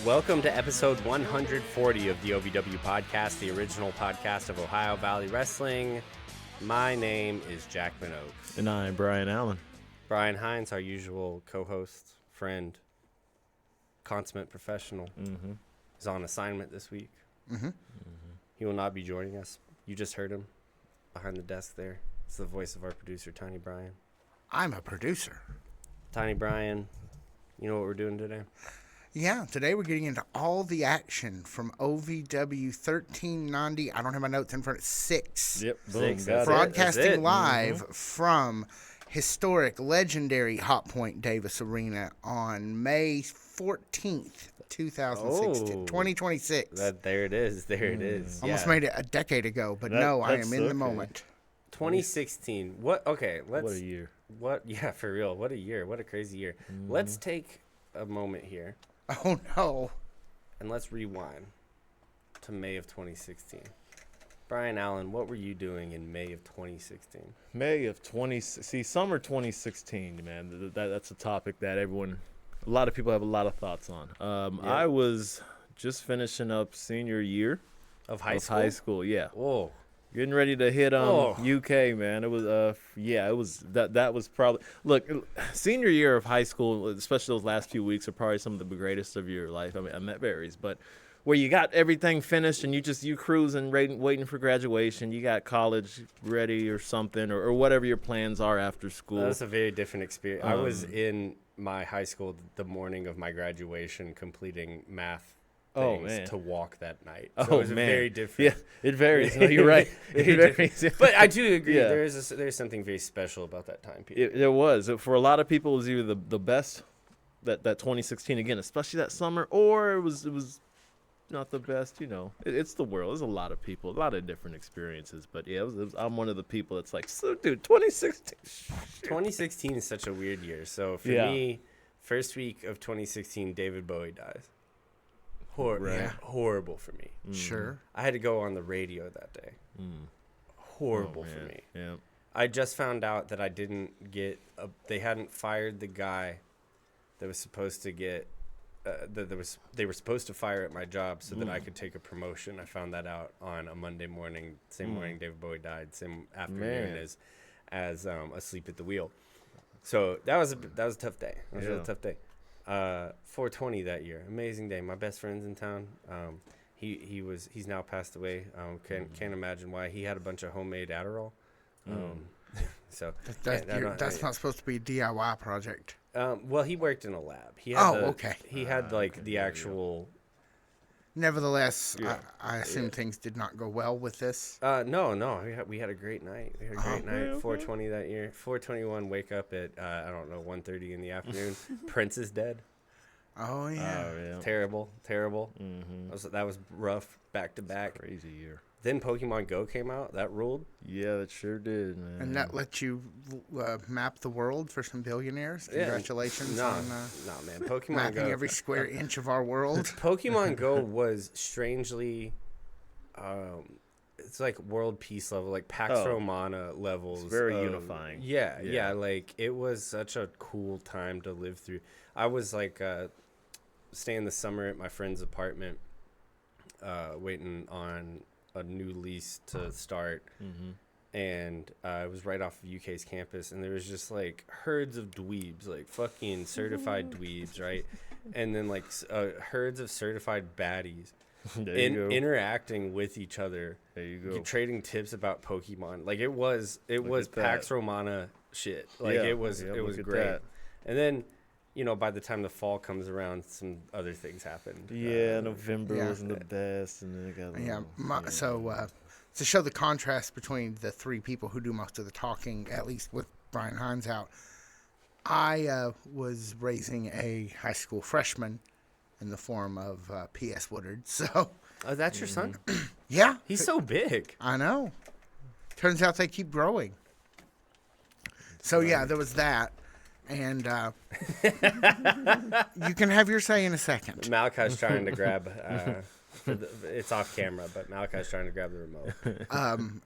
Welcome to episode 140 of the OVW podcast, the original podcast of Ohio Valley Wrestling. My name is Jack Oaks. And I'm Brian Allen. Brian Hines, our usual co-host, friend, consummate professional, is on assignment this week. He will not be joining us. You just heard him behind the desk there. It's the voice of our producer, Tiny Brian. I'm a producer. Tiny Brian, you know what we're doing today? Yeah, today we're getting into all the action from OVW 1390. I don't have my notes in front of 6. Yep, boom, Six, got it. Broadcasting live from historic, legendary Hot Point Davis Arena on May 14th, 2016, 2026. There it is. There it is. Almost Yeah. made it a decade ago, but no, I am in the okay. moment. 2016. What? Okay, let's. What a year. What? Yeah, for real. What a year. What a crazy year. Let's take a moment here Oh, no. and let's rewind to May of 2016. Brian Allen, what were you doing in May of 2016? May of summer 2016, man. That's a topic that a lot of people have a lot of thoughts on. I was just finishing up senior year Of high of school? high school, yeah. Whoa. Getting ready to hit Oh. UK, man. It was it was that was probably senior year of high school, especially those last few weeks, are probably some of the greatest of your life. I mean, that varies, but where you got everything finished and you cruising, waiting for graduation, you got college ready or something, or whatever your plans are after school. That was a very different experience. I was in my high school the morning of my graduation completing math things to walk that night. So it was very different. Yeah, it varies. No, you're right. It varies. But I do agree. Yeah. There's something very special about that time period. It was. For a lot of people, it was either the best, that 2016 again, especially that summer, or it was not the best. You know, it's the world. There's a lot of people, a lot of different experiences. But yeah, I'm one of the people that's like, so dude, 2016. 2016 is such a weird year. So for me, first week of 2016, David Bowie dies. Horrible for me. Sure. I had to go on the radio that day. Horrible for me. Yeah. I just found out that I didn't get they hadn't fired the guy that was supposed to get they were supposed to fire at my job so that I could take a promotion. I found that out on a Monday morning, same morning David Bowie died, same afternoon as Asleep at the Wheel. So that was a tough day. It was a really tough day. 420 that year, amazing day. My best friend's in town. He's now passed away. Can't imagine why. He had a bunch of homemade Adderall. So That's not supposed to be a DIY project. well, he worked in a lab. He had okay. He had the actual. Nevertheless, I assume things did not go well with this. No. We had a great night. We had a great night. 420 that year. 421. Wake up at 1:30 in the afternoon. Prince is dead. Oh, yeah. Terrible. That was rough. Back to back. Crazy year. Then Pokemon Go came out. That ruled. Yeah, that sure did, man. And that let you map the world for some billionaires. Congratulations on man. Pokemon mapping Go. every square inch of our world. Pokemon Go was strangely, it's like world peace level, like Pax Romana levels. It's very unifying. Yeah. Like it was such a cool time to live through. I was like staying the summer at my friend's apartment, waiting on a new lease to start, and it was right off of UK's campus, and there was just like herds of dweebs, like fucking certified dweebs, right? And then like herds of certified baddies interacting with each other. There you go. Trading tips about Pokemon. Like it was Pax Romana shit. Like it was great. That. And then, by the time the fall comes around, some other things happened. Yeah, November wasn't the best, and then it got So to show the contrast between the three people who do most of the talking, at least with Brian Hines out, I was raising a high school freshman in the form of P.S. Woodard. So, Oh, that's your son? yeah. He's so big. I know. Turns out they keep growing. So, yeah, there was that. And you can have your say in a second. Malachi's trying to grab. It's off camera, but Malachi's trying to grab the remote.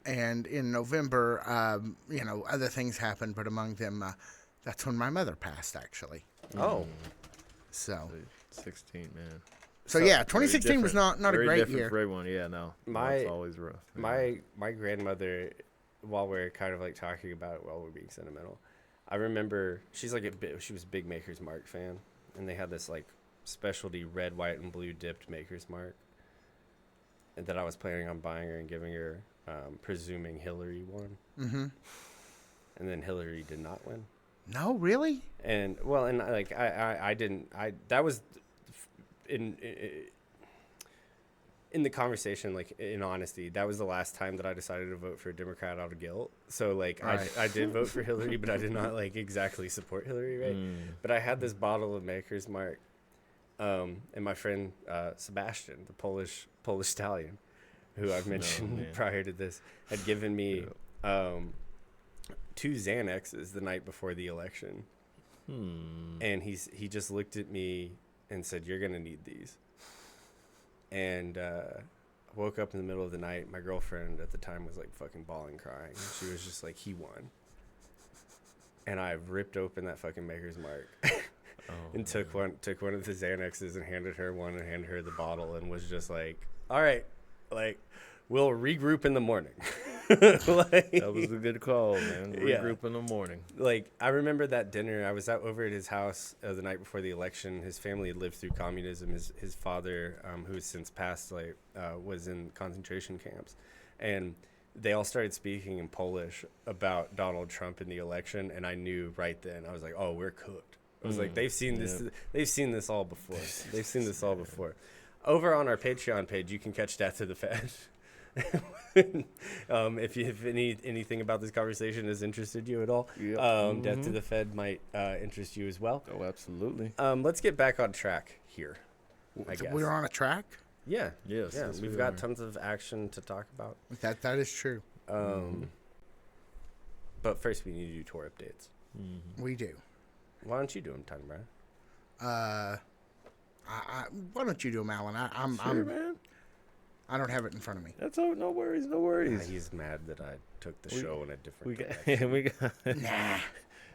And in November, other things happened, but among them, that's when my mother passed, actually. Oh. So 16, man. So yeah, 2016 was not a very great different year. for everyone. Yeah, no, it's always rough. My grandmother, while we're kind of like talking about it while we're being sentimental, I remember she was a big Maker's Mark fan, and they had this like specialty red, white, and blue dipped Maker's Mark, and that I was planning on buying her and giving her, presuming Hillary won. Mm-hmm. And then Hillary did not win. No, really? And well, and like I didn't. That was in the conversation, like in honesty, that was the last time that I decided to vote for a Democrat out of guilt. So like Right. I did vote for Hillary, but I did not like exactly support Hillary, right? But I had this bottle of Maker's Mark, and my friend Sebastian, the Polish stallion, who I've mentioned prior to this, had given me 2 Xanaxes the night before the election. And he just looked at me and said, "You're gonna need these." And woke up in the middle of the night. My girlfriend at the time was like fucking bawling, crying. She was just like, "He won." And I ripped open that fucking Maker's Mark and took one of the Xanaxes and handed her one and handed her the bottle and was just like, "All right, like we'll regroup in the morning." Like, that was a good call, man. Regroup in the morning. Like, I remember that dinner. I was over at his house the night before the election. His family had lived through communism. His father, who has since passed, was in concentration camps. And they all started speaking in Polish about Donald Trump in the election. And I knew right then, I was like, oh, we're cooked. I was like, they've seen this. They've seen this all before. They've seen this all before. Over on our Patreon page, you can catch Death to the Fed. If anything about this conversation has interested you at all, Death to the Fed might interest you as well. Oh, absolutely. Let's get back on track here. I guess We're on a track? Yeah. Yes. Yeah. Yes, We've we got are. tons of action to talk about. That is true. But first, we need to do tour updates. We do. Why don't you do them, Tiny Brian? Why don't you do them, Alan? Man. I don't have it in front of me. That's all. No worries. No worries. He's mad that I took the show in a different We direction. got. Nah.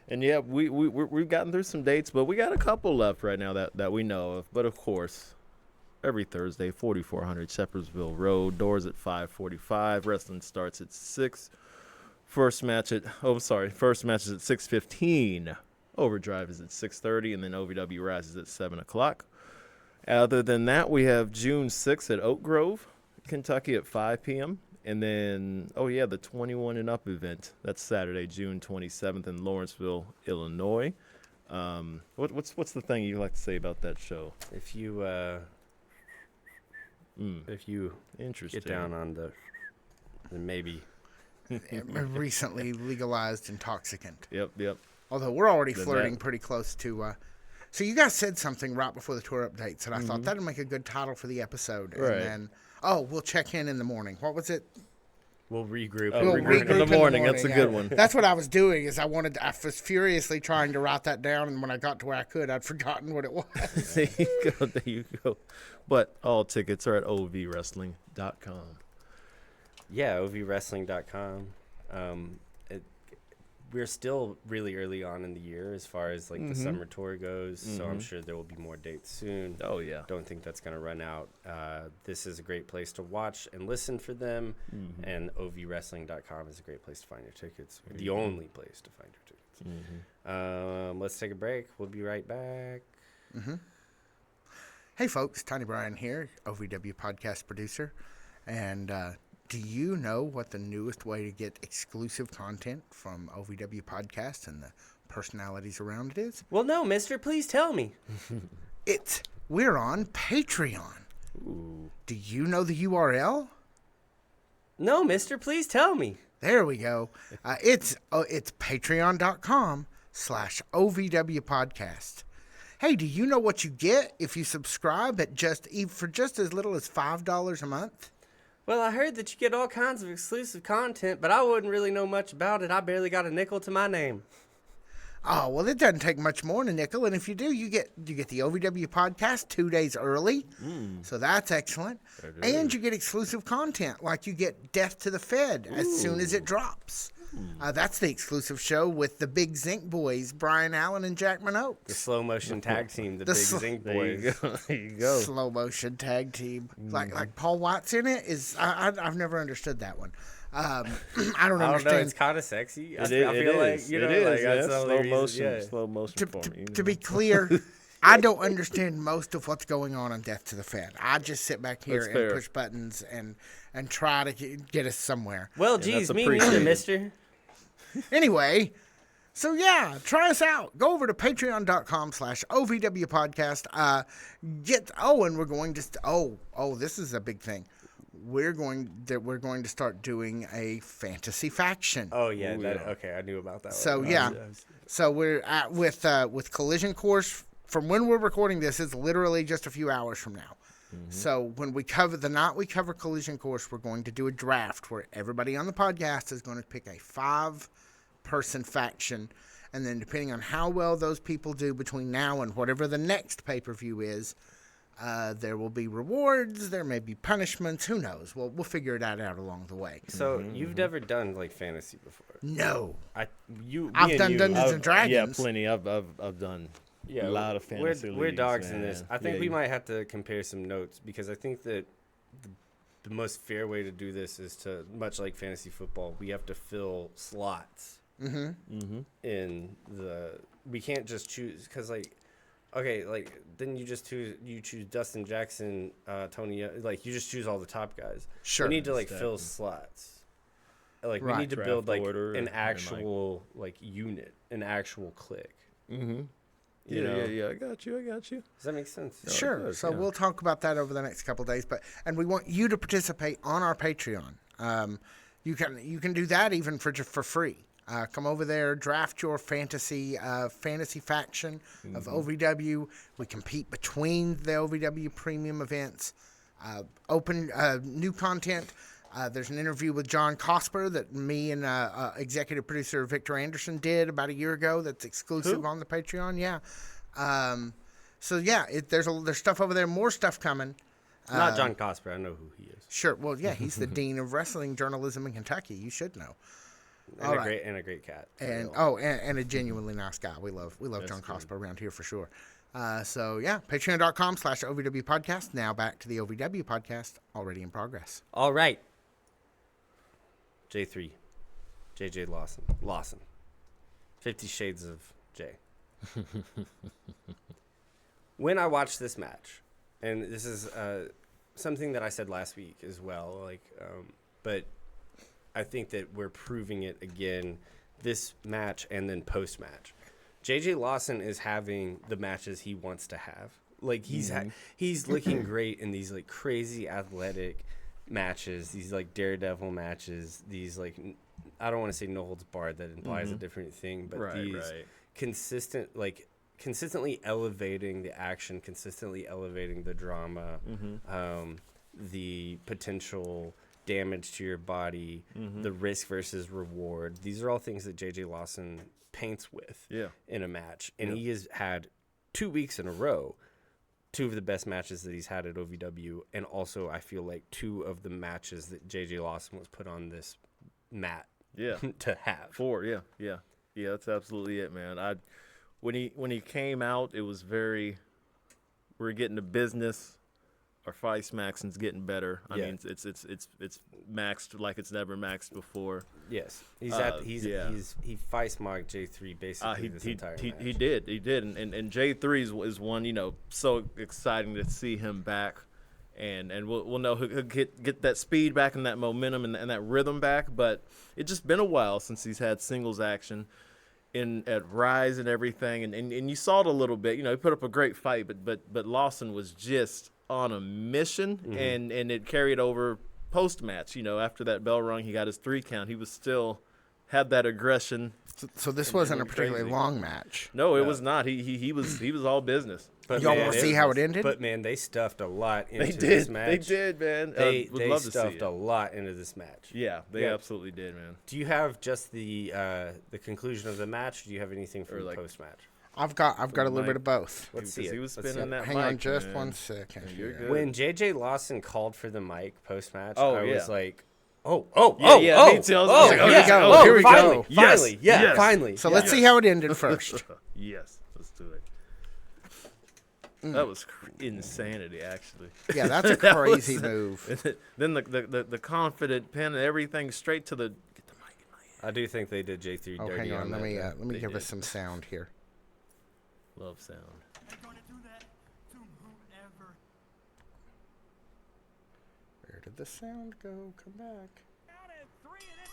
And yeah, we've gotten through some dates, but we got a couple left right now that we know of. But of course, every Thursday, 4400 Shepherdsville Road. Doors at 5:45. Wrestling starts at 6. First match is at 6:15. Overdrive is at 6:30, and then OVW Rise is at 7 o'clock. Other than that, we have June 6th at Oak Grove, Kentucky at 5 p.m. And then, the 21 and up event. That's Saturday, June 27th in Lawrenceville, Illinois. What's the thing you like to say about that show? If you Interesting. get down on the maybe. A recently legalized intoxicant. Yep. Although we're already Then flirting that- pretty close to. So you guys said something right before the tour updates, and I thought that'd make a good title for the episode. Right. And then, we'll check in the morning. What was it? We'll regroup. We'll regroup in the morning. That's a good one. That's what I was doing. I was furiously trying to write that down, and when I got to where I could, I'd forgotten what it was. There you go. But all tickets are at OVWrestling.com. Yeah, OVWrestling.com. We're still really early on in the year as far as like the summer tour goes, so I'm sure there will be more dates soon. Oh, yeah. Don't think that's going to run out. This is a great place to watch and listen for them, and OVWrestling.com is a great place to find your tickets. The only place to find your tickets. Let's take a break. We'll be right back. Hey, folks, Tiny Brian here, OVW podcast producer, and do you know what the newest way to get exclusive content from OVW Podcast and the personalities around it is? Well, no, mister, please tell me. We're on Patreon. Ooh. Do you know the URL? No, mister, please tell me. There we go. It's patreon.com/OVW Podcast. Hey, do you know what you get if you subscribe for just as little as $5 a month? Well, I heard that you get all kinds of exclusive content, but I wouldn't really know much about it. I barely got a nickel to my name. Oh, well, it doesn't take much more than a nickel, and if you do, you get the OVW podcast 2 days early, so that's excellent. And you get exclusive content, like you get Death to the Fed as soon as it drops. That's the exclusive show with the Big Zinc Boys, Brian Allen and Jack The Minogue. slow motion tag team, the The Big sl- Zinc There you Boys. go. There you go. Slow motion tag team. Like Paul Watts in it is. I've never understood that one. I don't I don't know. understand. It's kind of sexy. I It feel like is. you know, It is, like yeah. that's the only Slow reason- motion. yeah. Slow motion for me. To be clear, I don't understand most of what's going on Death to the Fed. I just sit back here That's and fair. push buttons and try to get us somewhere. Well, that's geez, me neither, appreciated. mister. Anyway, so yeah, try us out. Go over to patreon.com/OVW podcast. And we're going to, this is a big thing. We're going to start doing a fantasy faction. Oh yeah, Ooh, that yeah. okay. I knew about that. So one. yeah, so we're at with Collision Course. From when we're recording this, it's literally just a few hours from now. So when we cover Collision Course, we're going to do a draft where everybody on the podcast is going to pick a 5-person faction, and then depending on how well those people do between now and whatever the next pay-per-view is, there will be rewards. There may be punishments. Who knows? We'll figure it out along the way. So you've never done like fantasy before? No, I've I've done Dungeons I've- and Dragons. Yeah, plenty. I've done Yeah, a lot of fantasy We're leagues, dogs in man. this. I think Yeah, we you- might have to compare some notes because I think that the most fair way to do this is to, much like fantasy football, we have to fill slots in the. We can't just choose because then you just choose Dustin Jackson, Tony, like you just choose all the top guys. Sure. We need to Exactly. fill slots. Like we Right. need to Draft build like order an and, like- actual like unit, an actual clique. You know? Yeah. I got you. Does that make sense? Sure. does, So yeah. we'll talk about that over the next couple of days. And we want you to participate on our Patreon. You can do that even for free. Come over there, draft your fantasy faction of OVW. We compete between the OVW premium events. Open new content. There's an interview with John Cosper that me and executive producer Victor Anderson did about a year ago. That's exclusive on the Patreon. Yeah. So yeah, there's stuff over there. More stuff coming. Not John Cosper. I know who he is. Sure. Well, yeah, he's the dean of wrestling journalism in Kentucky. You should know. And a great cat. And a genuinely nice guy. We love John Cosper around here for sure. So yeah, patreon.com/OVW podcast. Now back to the OVW podcast, already in progress. All right. J3. JJ Lawson. 50 Shades of J. When I watched this match, and this is something that I said last week as well, but I think that we're proving it again this match and then post-match. JJ Lawson is having the matches he wants to have. Like he's looking great in these like crazy athletic matches, these like daredevil matches, these like I don't want to say no holds barred, that implies a different thing, but these consistently elevating the action, consistently elevating the drama, the potential damage to your body, the risk versus reward. These are all things that JJ Lawson paints with in a match. And he has had 2 weeks in a row, 2 of the best matches that he's had at OVW. And also, I feel like 2 of the matches that JJ Lawson was put on this mat to have. 4, yeah, that's absolutely it, man. When he came out, it was we're getting to business. Our fight maxing's getting better. I mean, it's maxed like it's never maxed before. Yes, he fight smogged J3 basically this entire match. He did, and J3 is one, so exciting to see him back, and we'll know he'll get that speed back and that momentum and that rhythm back. But it's just been a while since he's had singles action at Rise and everything, and you saw it a little bit. He put up a great fight, but Lawson was just on a mission, and it carried over post-match. After that bell rung, he got his 3 count. He was still had that aggression. So this wasn't a particularly crazy. long match. No, it was not. He was all business. But Y'all want to see how it ended? But man, they stuffed a lot into They this did. match. They did, man. They would love to see stuffed it. a lot into this match. Yeah, they absolutely did, man. Do you have just the conclusion of the match? Or do you have anything from the post match? I've got a little bit of both. Let's see Because it. he was Let's see spinning it. that Hang mic, on just man. 1 second. You're here. good. When JJ Lawson called for the mic post match, Oh, I yeah. was like, Yeah, me too. I was like, oh, yeah. here we go. Oh, Here we finally, go. Finally, Yes, yeah, yes. finally. So let's see how it ended first. Yes, let's do it. That was insanity, actually. Yeah, that's a That crazy was- move. Then the confident pen and everything straight to the. Get the mic in my hand. I do think they did J3 Oh, dirty hang on. on Let that. me They give did. us some sound here. Love sound. They're going to do that to whoever. Where did the sound go? Come back.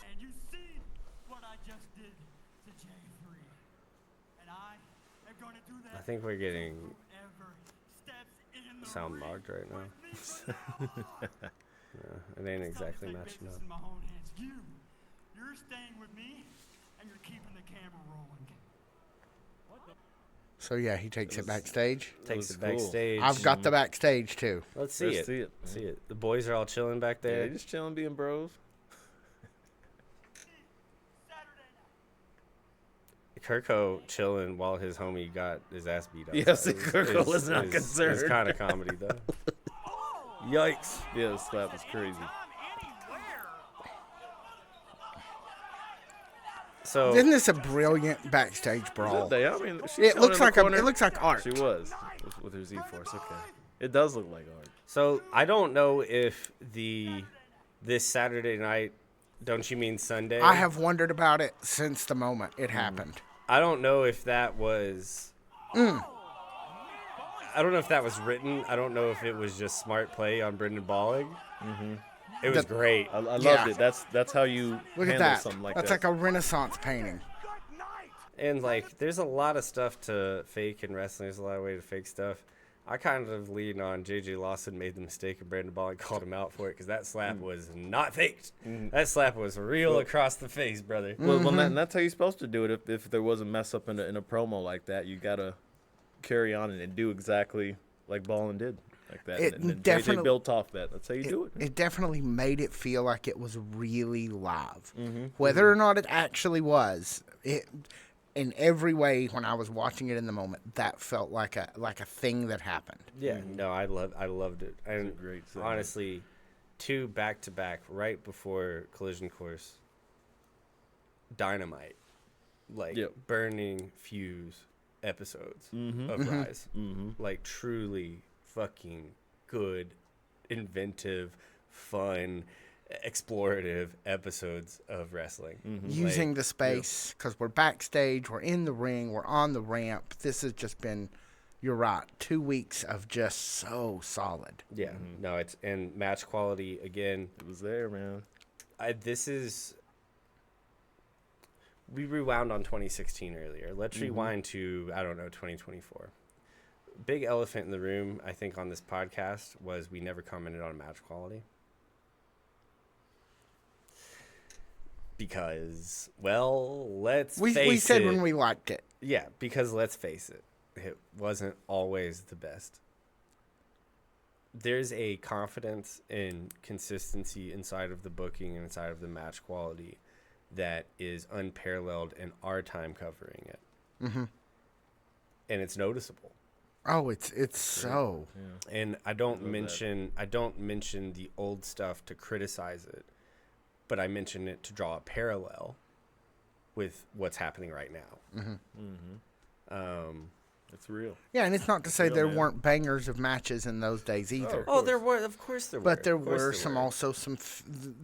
And you see what I just did to J3. And I am going to do that I think we're getting whoever steps in the sound ring logged right now. with me. Yeah, it ain't exactly Take matching business up. in my own hands. You're staying with me, and you're keeping the camera rolling. So yeah, he takes it backstage. Takes was it cool. backstage. I've got the backstage too. Let's see Let's it. see it. See it. The boys are all chilling back Yeah, there. they just chilling, being bros. Saturday night. Kirko chilling while his homie got his ass beat up. Yes, Kirko was not concerned. It's kind of comedy though. Yikes! Yeah, the slap was crazy. So Isn't this a brilliant backstage brawl? I mean, she's It chilling looks in the like corner. it looks like art. She was with her Z-Force. Okay, it does look like art. So I don't know if this Saturday night. Don't you mean Sunday? I have wondered about it since the moment it happened. I don't know if that was. I don't know if that was written. I don't know if it was just smart play on Brendan Bollig. Mm-hmm. It was great. I loved Yeah. it. That's how you Look at handle that. something like That's that. like a Renaissance painting. And like, there's a lot of stuff to fake in wrestling. There's a lot of way to fake stuff. I kind of lean on JJ Lawson made the mistake and Brandon Bollig called him out for it because that slap was not faked. That slap was real across the face, brother. Well, and that's how you're supposed to do it. If there was a mess up in a promo like that, you gotta carry on and do exactly like Ballin did, like that. It and definitely- JJ built off that. That's how you do it. It definitely made it feel like it was really live. Mm-hmm. Whether or not it actually was, in every way when I was watching it in the moment, that felt like a thing that happened. Yeah, no, I loved it. And great segment. honestly, 2 back-to-back right before Collision Course, dynamite, like Yep. burning fuse episodes Mm-hmm. of Rise. Like truly fucking good, inventive, fun, explorative episodes of wrestling. Using the space, because we're backstage, we're in the ring, we're on the ramp. This has just been, you're right, 2 weeks of just so solid. Yeah, no, it's and match quality again. It was there, man. We rewound on 2016 earlier. Let's rewind to, I don't know, 2024. Big elephant in the room, I think, on this podcast was we never commented on match quality. Because, well, let's face it. We said when we liked it. Yeah, because let's face it, it wasn't always the best. There's a confidence and consistency inside of the booking and inside of the match quality that is unparalleled in our time covering it. Mm-hmm. And it's noticeable. Oh, it's so. And I don't love mention the old stuff to criticize it, but I mention it to draw a parallel with what's happening right now. It's real. Yeah, and it's not to say Real, there man. weren't bangers of matches in those days either. Oh, there were, of course there were. But there Of course were some also some,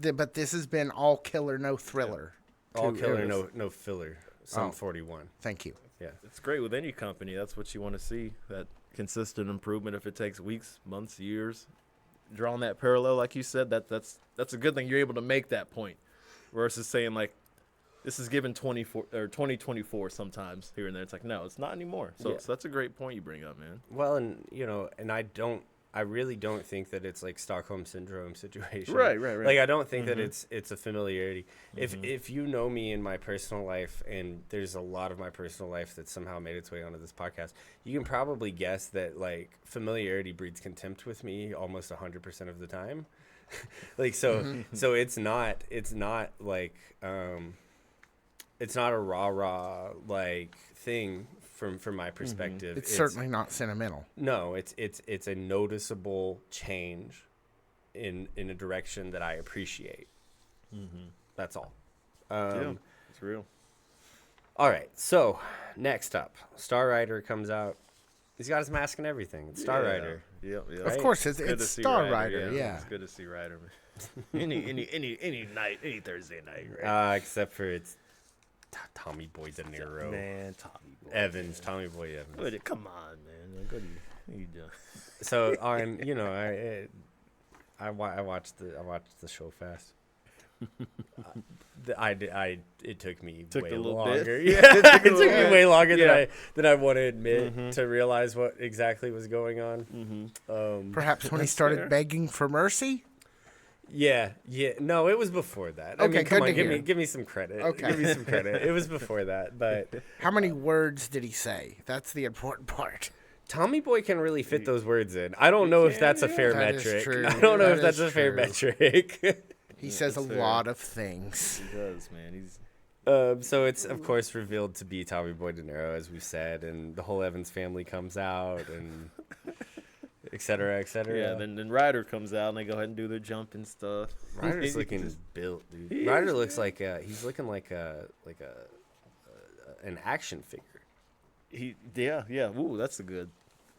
but this has been all killer, no thriller. all Two killer, eras. no filler. Some Oh. 41. Thank you. Yeah. It's great with any company. That's what you want to see. That consistent improvement. If it takes weeks, months, years, drawing that parallel, like you said, that's a good thing. You're able to make that point, versus saying like, this is given 2024 sometimes here and there. It's like, no, it's not anymore. So, Yeah. so that's a great point you bring up, man. Well, and and I really don't think that it's like Stockholm syndrome situation. Right. Like I don't think that it's a familiarity. If you know me in my personal life, and there's a lot of my personal life that somehow made its way onto this podcast, you can probably guess that like familiarity breeds contempt with me almost 100% of the time. Like so it's not like it's not a rah like thing from my perspective. It's certainly not sentimental. No, it's a noticeable change in a direction that I appreciate. That's all. Yeah, it's real. All right. So next up, Star Rider comes out. He's got his mask and everything. It's Star Rider. Yep. Of course, Good it's to see Star Rider. Yeah. It's good to see Ryder, man. any night, any Thursday night, right? Except for it's Tommy Boy De Niro. Man, Tommy Boy Evans, Tommy Boy Evans. Come on, man. What are you doing? So on, I watched the show fast. It took me way a little longer. bit. Yeah, it took me way longer than I want to admit to realize what exactly was going on. Perhaps when he started begging for mercy. Yeah. No, it was before that. I Okay, mean, come good on, to hear. give me some credit. Okay. Give me some credit. It was before that, but How many words did he say? That's the important part. Tommy Boy can really fit those words in. I don't know if that's a fair That is metric. true. I don't know That if that's is a fair true. metric. He says a that's fair. lot of things. He does, man. He's So it's of course revealed to be Tommy Boy De Niro, as we've said, and the whole Evans family comes out, and et cetera, et cetera. yeah. Then Ryder comes out and they go ahead and do their jump and stuff. Ryder's looking built, dude. Ryder looks like he's looking like an action figure. Yeah. Ooh, that's a good.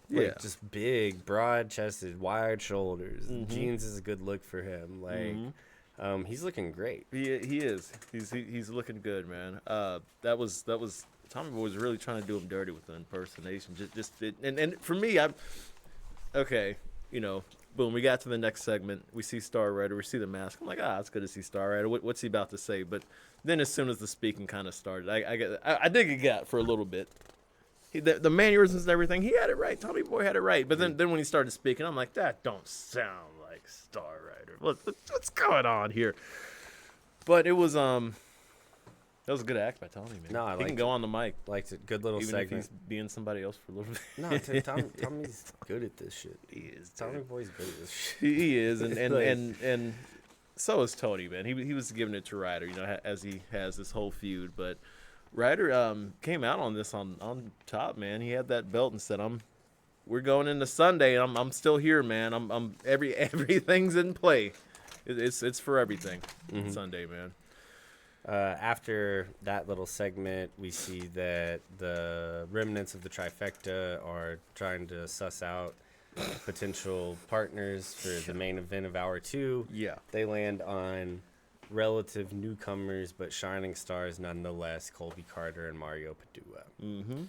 Like, just big, broad-chested, wide shoulders. Jeans is a good look for him. Like, he's looking great. He is. He's looking good, man. That was Tommy Boy was really trying to do him dirty with the impersonation. And for me, okay. Boom. We got to the next segment. We see Star Rider. We see the mask. I'm like, it's good to see Star Rider. What's he about to say? But then, as soon as the speaking kind of started, I dig it got for a little bit. The mannerisms and everything, he had it right. Tommy Boy had it right. But then when he started speaking, I'm like, that don't sound like Star Rider. What's going on here? But it was that was a good act by Tommy, man. No, I he liked can go on the mic, Liked it. Good little even segment. if he's being somebody else for a little bit. No, Tommy's good at this shit. He is. Tommy Boy's good at this shit. He is, and Like- and so is Tony, man. He was giving it to Ryder, as he has this whole feud. But Ryder came out on this on top, man. He had that belt and said, we're going into Sunday, and I'm still here, man. I'm everything's in play. It's for everything. Sunday, man. After that little segment, we see that the remnants of the trifecta are trying to suss out potential partners for the main event of Hour 2. Yeah. They land on relative newcomers, but shining stars nonetheless, Colby Carter and Mario Padua. Mm-hmm.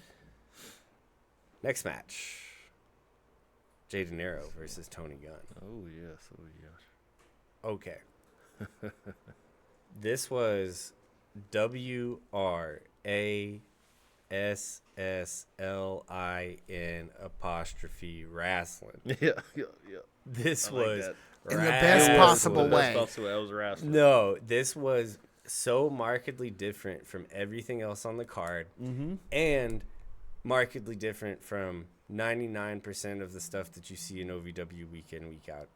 Next match, Jay De Niro versus Tony Gunn. Oh yes. Okay. This was WRASSLIN wrestling. Yeah. This I like was that. In the best wrestling. possible way. That was wrestling. No, this was so markedly different from everything else on the card, and markedly different from 99% of the stuff that you see in OVW week in, week out.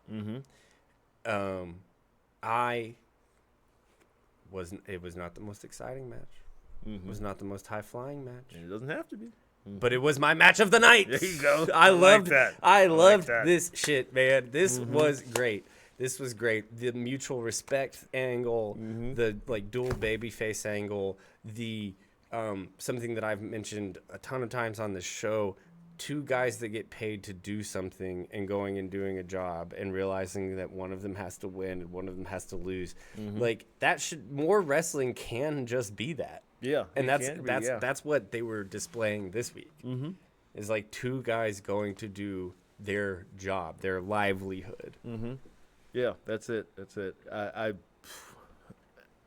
It was not the most exciting match. It was not the most high-flying match. And it doesn't have to be. But it was my match of the night. There you go. I loved that. I loved that. this shit, man. This was great. This was great. The mutual respect angle, the like dual babyface angle, the something that I've mentioned a ton of times on this show. Two guys that get paid to do something and going and doing a job and realizing that one of them has to win and one of them has to lose. Like that more wrestling can just be that. Yeah. And it can be, that's what they were displaying this week. Is like two guys going to do their job, their livelihood. Yeah, that's it.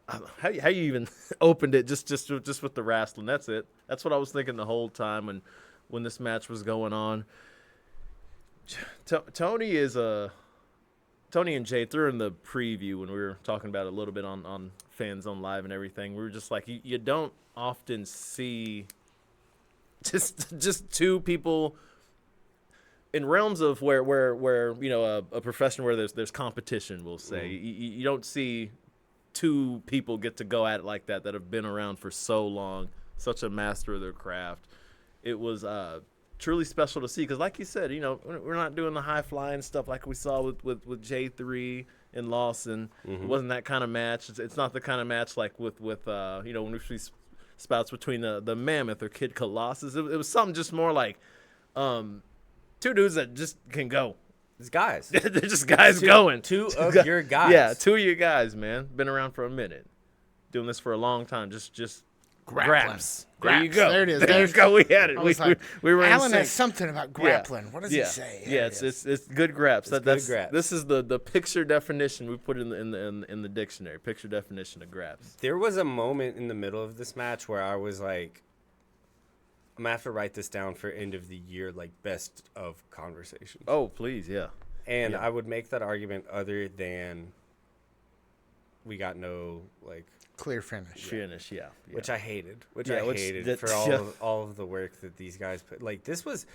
How you even opened it just with the wrestling. That's it. That's what I was thinking the whole time when this match was going on. Tony and Jay through in the preview when we were talking about it a little bit on Fans on Live and everything. We were just like, you don't often see just two people in realms of where a profession where there's competition. We'll say you don't see two people get to go at it like that have been around for so long, such a master of their craft. It was truly special to see because, like you said, we're not doing the high flying stuff like we saw with J3 in Lawson. It wasn't that kind of match. It's not the kind of match like with when we spouts between the Mammoth or Kid Colossus. It was something just more like two dudes that just can go. It's guys. They're just guys going. Two of your guys. Yeah, two of your guys, man. Been around for a minute. Doing this for a long time. Just graps. There you go. There it is. There you go. We had it. I was like, we were in Alan sync. has something about grappling. What does he say? Yeah, it's good graps. That's graps. This is the picture definition we put in the dictionary. Picture definition of graps. There was a moment in the middle of this match where I was like, I'm going to have to write this down for end of the year, like best of conversations. Oh, please, yeah. And I would make that argument other than we got no, like... Clear finish. Finish, yeah. Which I hated. Which Yeah, I which hated that- for all of the work that these guys put. Like, this was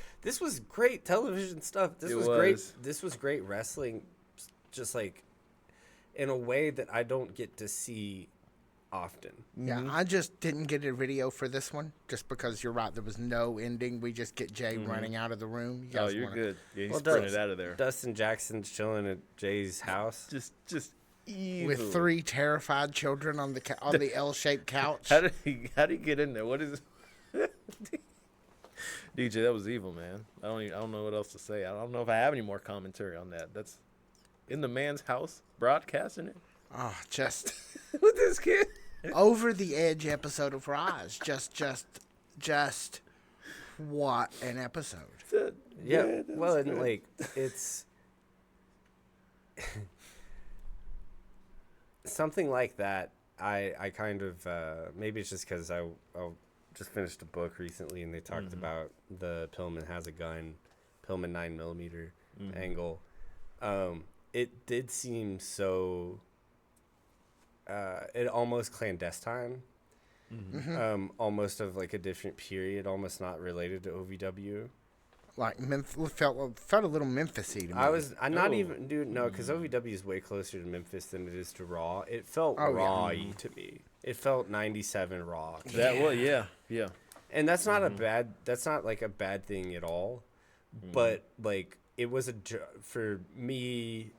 great television stuff. This was great. This was great wrestling, just like in a way that I don't get to see often. Yeah, I just didn't get a video for this one, just because you're right. There was no ending. We just get Jay running out of the room. You guys You're wanna- good. Yeah, he Well, sprinted out of there. Dustin Jackson's chilling at Jay's house. Just evil. With 3 terrified children on the L-shaped couch. How did he get in there? What is it? DJ, that was evil, man. I don't know what else to say. I don't know if I have any more commentary on that. That's in the man's house, broadcasting it Oh, just with this kid. over the edge episode of Rise. Just what an episode. Yeah, well, and like it's something like that. I kind of maybe it's just because I just finished a book recently and they talked about the Pillman has a gun, Pillman 9mm angle. It did seem so. It almost clandestine. Almost of like a different period, almost not related to OVW. Like felt a little Memphis-y to me. I'm not even, dude, no, because OVW is way closer to Memphis than it is to Raw. It felt raw-y to me. It felt 97 Raw. Yeah. And that's not that's not like a bad thing at all. But like, it was for me,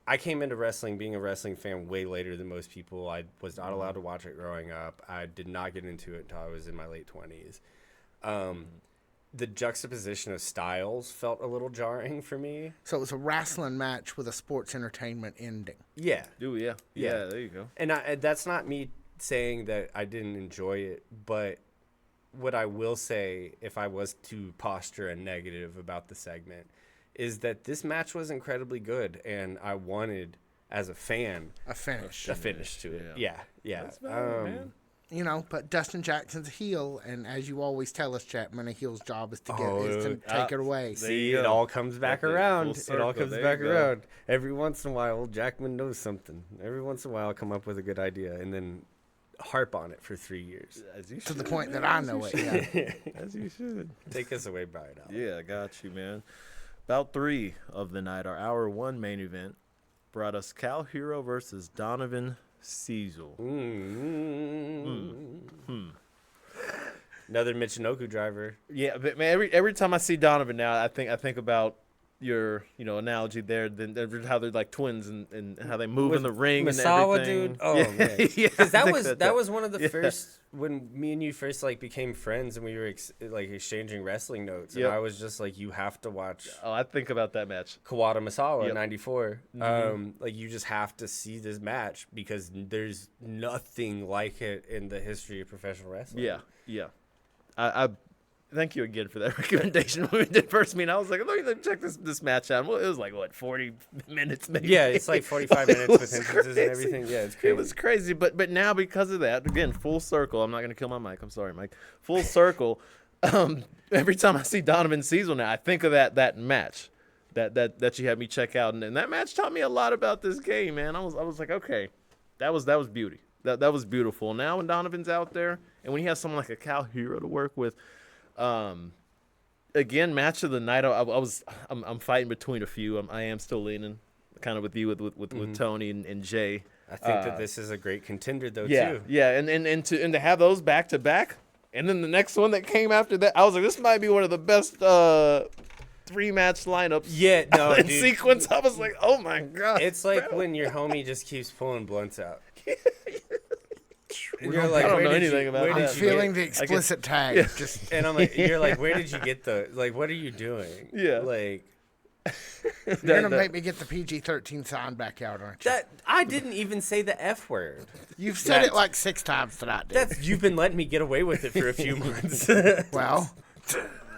I came into wrestling being a wrestling fan way later than most people. I was not allowed to watch it growing up. I did not get into it until I was in my late 20s. The juxtaposition of styles felt a little jarring for me. So it was a wrestling match with a sports entertainment ending. Yeah. Yeah, there you go. And that's not me saying that I didn't enjoy it, but what I will say, if I was to posture a negative about the segment, is that this match was incredibly good, and I wanted, as a fan, A finish. a finish to it. Yeah. That's valid, man. You know, but Dustin Jackson's a heel, and as you always tell us, Chapman, a heel's job is to take it away. See, you it go. all comes back Full around. It circle. all comes There back you go. around. Every once in a while, Jackman knows something. Every once in a while, I'll come up with a good idea and then harp on it for 3 years. As you To the should, point that man, I as know you it. Yeah. should. As you should. Take us away, Brian. Yeah, I got you, man. About 3 of the night, our hour 1 main event brought us Cal Hero versus Donovan Cecil. Another Michinoku driver. Yeah, but man, every time I see Donovan now, I think about your analogy there. Then how they're like twins and how they move in the ring Misawa, and everything. dude. Oh yeah. man, Yeah, because I think that was one of the Yeah. first when me and you first like became friends and we were like exchanging wrestling notes. And Yep. I was just like, you have to watch Oh, I think about that match. Kawada Misawa Yep. '94. Like you just have to see this match because there's nothing like it in the history of professional wrestling. Yeah. I thank you again for that recommendation. When we did first meet, I was like, let me check this match out. Well, it was like, what, 40 minutes maybe? Yeah, it's like 45 It minutes with was entrances and crazy. everything. Yeah, it's crazy. It was crazy, but now because of that, again, full circle. I'm not gonna kill my mic. I'm sorry, Mike. Full circle. Every time I see Donovan Cecil now, I think of that match that you had me check out, and that match taught me a lot about this game, man. I was like, okay, that was beauty. That was beautiful. Now when Donovan's out there, and when he has someone like a Cal Hero to work with, again, match of the night. I'm fighting between a few. I am still leaning kind of with you with Tony and Jay. I think that this is a great contender though Yeah, too. yeah, and to have those back to back, and then the next one that came after that, I was like, this might be one of the best 3-match lineups. Yeah, no, in dude. sequence. I was like, oh my god. It's like bro. when your homie just keeps pulling blunts out. And don't you're like, I don't where know did anything you, about where that. I'm did you feeling get- the explicit tag. yeah. Just And I'm like, you're like, where did you get what are you doing? Yeah. Like, you're gonna make me get the PG-13 sign back out, aren't you? I didn't even say the F word. You've said it like 6 times tonight, dude. You've been letting me get away with it for a few months. Well,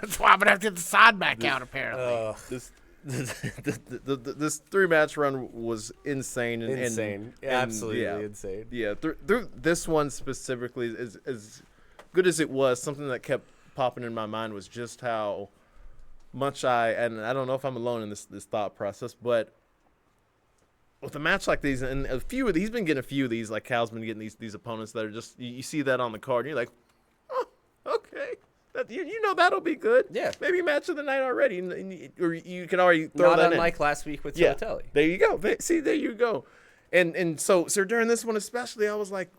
that's why I'm gonna have to get the sign back out. Apparently, This 3-match run was insane. And, Insane. and- Absolutely yeah. insane. Yeah, through this one specifically, is as good as it was, something that kept popping in my mind was just how much and I don't know if I'm alone in this thought process, but with a match like these, and he's been getting a few of these, like Cal's been getting these opponents that are just, you see that on the card, and you're like, oh, okay. You know that'll be good. Yeah. Maybe match of the night already, or you can already throw Not that unlike in. last week with Yeah, Tellatelli. there you go. See, there you go. And so during this one especially, I was like,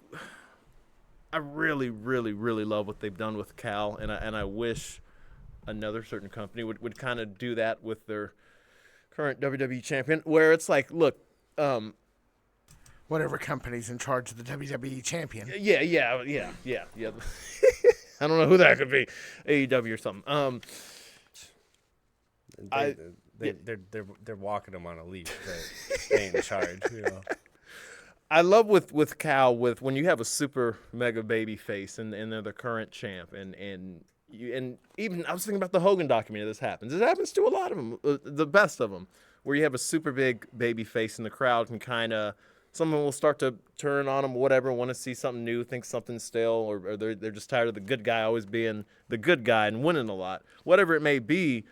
I really, really, really love what they've done with Cal, and I wish another certain company would kind of do that with their current WWE champion, where it's like, look, whatever company's in charge of the WWE champion. yeah. I don't know who that could be, AEW or something. They're walking them on a leash. They ain't in charge. You know. I love with Cal, with when you have a super mega baby face and they're the current champ, and even I was thinking about the Hogan documentary. This happens. It happens to a lot of them, the best of them, where you have a super big baby face and the crowd can kind of, someone will start to turn on them, whatever, want to see something new, think something's stale, or they're just tired of the good guy always being the good guy and winning a lot, whatever it may be.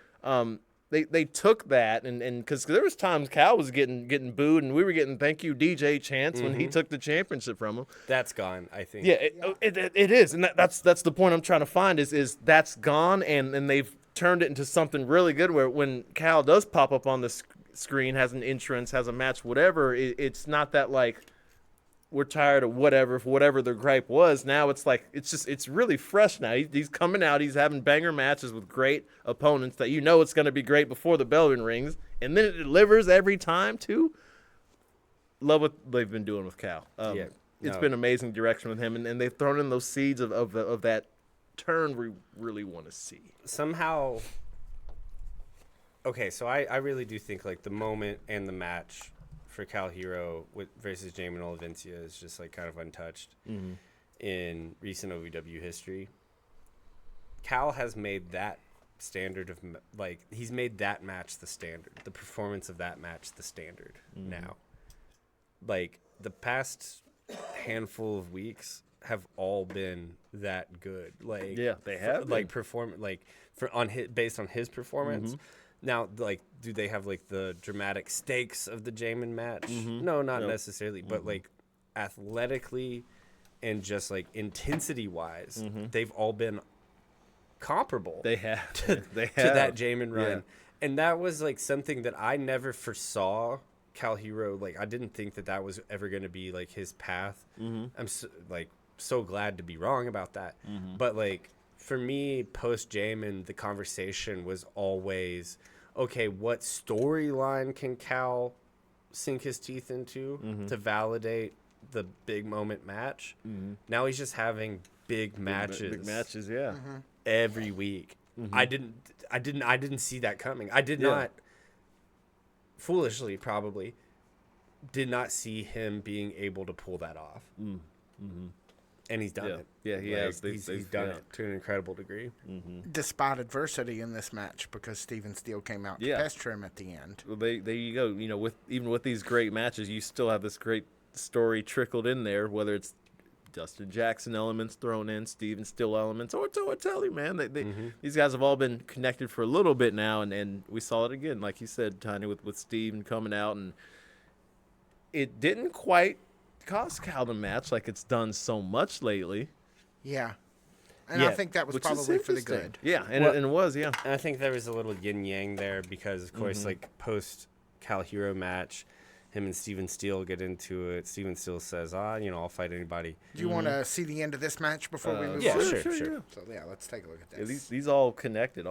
They took that and because there was times Cal was getting booed and we were getting thank you DJ chants when he took the championship from him. That's gone, I think. Yeah, it is, and that's the point I'm trying to find is that's gone, and they've turned it into something really good. Where when Cal does pop up on the screen, has an entrance, has a match, whatever, it's not that like we're tired of whatever their gripe was. Now it's like it's really fresh now. He's coming out, he's having banger matches with great opponents that you know it's going to be great before the bell rings, and then it delivers every time too. Love what they've been doing with Cal. It's been amazing direction with him, and they've thrown in those seeds of that turn we really want to see. Somehow, okay, so I really do think like the moment and the match for Cal Hero versus Jamin Olivencia is just like kind of untouched in recent OVW history. Cal has made that standard of like he's made that match the standard, the performance of that match the standard now. Like the past handful of weeks have all been that good. Like Yeah, they have like based on his performance. Now, like, do they have like the dramatic stakes of the Jamin match? No, not necessarily. But like athletically and just like intensity wise, they've all been comparable. They have to that Jamin run. Yeah. And that was like something that I never foresaw Cal Hero. Like, I didn't think that was ever going to be like his path. I'm so glad to be wrong about that. But like for me, post Jamin, the conversation was always, okay, what storyline can Cal sink his teeth into to validate the big moment match? Now he's just having big matches. Big matches, yeah. Every week. I didn't see that coming. I did not, foolishly probably, did not see him being able to pull that off. And he's done it. Yeah, he like, has. He's done it to an incredible degree. Despite adversity in this match, because Steven Steele came out to pester him at the end. Well, there you go. You know, with these great matches, you still have this great story trickled in there, whether it's Dustin Jackson elements thrown in, Steven Steele elements, or Tellatelli, man. These guys have all been connected for a little bit now, and we saw it again, like you said, Tiny, with Steven coming out, and it didn't quite cost Cal the match like it's done so much lately. Yeah. And I think that was probably for the good. Yeah, and it was, yeah. And I think there was a little yin-yang there because, of course, like, post-Cal Hero match, him and Steven Steele get into it. Steven Steele says, I'll fight anybody. Do you want to see the end of this match before we move yeah, on? sure. So, let's take a look at this. These all connected.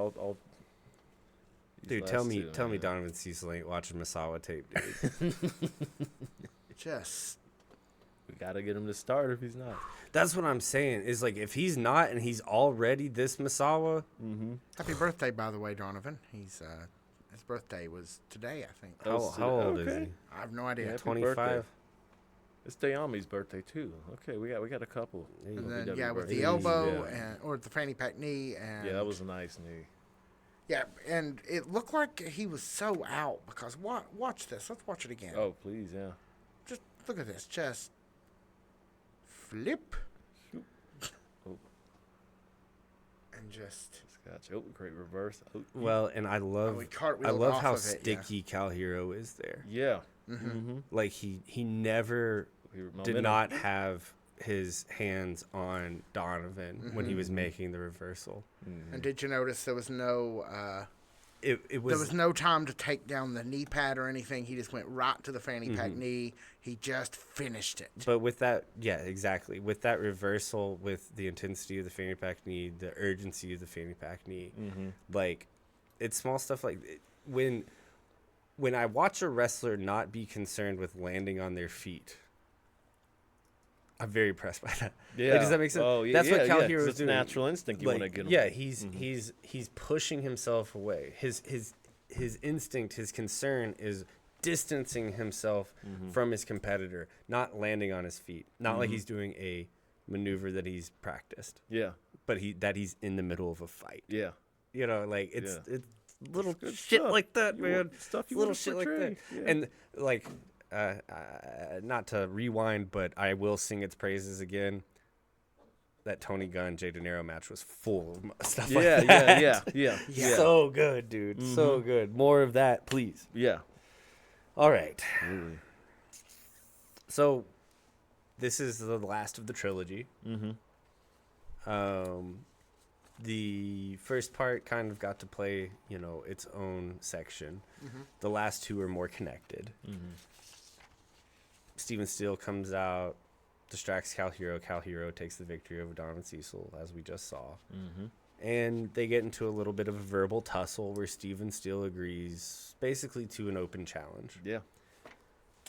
Dude, tell me Donovan Cecil ain't watching Masawa tape, dude. Just We gotta get him to start if he's not. That's what I'm saying. Is like if he's not and he's already this Masawa. happy birthday, by the way, Donovan. His birthday was today, I think. How old is okay. he? I have no idea. Happy 25. birthday. It's Dayami's birthday too. Okay, we got a couple. And OVW then with birthdays. the elbow Yeah. or the fanny pack knee, and Yeah, that was a nice knee. yeah, and it looked like he was so out because watch this. Let's watch it again. Oh, please, yeah. Just look at this. Just flip. Oh. And just Gotcha. Oh, great reverse. Oh, Well, and I love we cartwheeled I love off how of it, yeah. sticky Cal Hero is there. yeah. Like he never did Momentum. not have his hands on Donovan when he Mm-hmm. was making the reversal. and did you notice there was no It was, there was no time to take down the knee pad or anything. He just went right to the fanny pack Mm-hmm. knee. He just finished it. but with that, yeah, exactly. With that reversal, with the intensity of the fanny pack knee, the urgency of the fanny pack knee, like it's small stuff like when I watch a wrestler not be concerned with landing on their feet, I'm very impressed by that. Yeah. Like, does that make sense? Oh, yeah, That's what Cal yeah, Hero 'cause is it's doing. natural instinct. You Like, want to get him. yeah, he's pushing himself away. His instinct, his concern is distancing himself from his competitor, not landing on his feet. Not like he's doing a maneuver that he's practiced, Yeah. but he's in the middle of a fight. Yeah. You know, like it's little good shit stuff. like that, You man. want- stuff you little wanna shit like portray. that. Yeah. And like, not to rewind, but I will sing its praises again. That Tony Gunn Jay De Niro match was full of stuff like Yeah, that. yeah. So good, dude. So good. More of that, please. Yeah. All right. Really. So, this is the last of the trilogy. The first part kind of got to play, its own section. The last two are more connected. Steven Steele comes out, distracts Cal Hero. Cal Hero takes the victory over Donovan Cecil, as we just saw. And they get into a little bit of a verbal tussle where Steven Steele agrees basically to an open challenge. Yeah.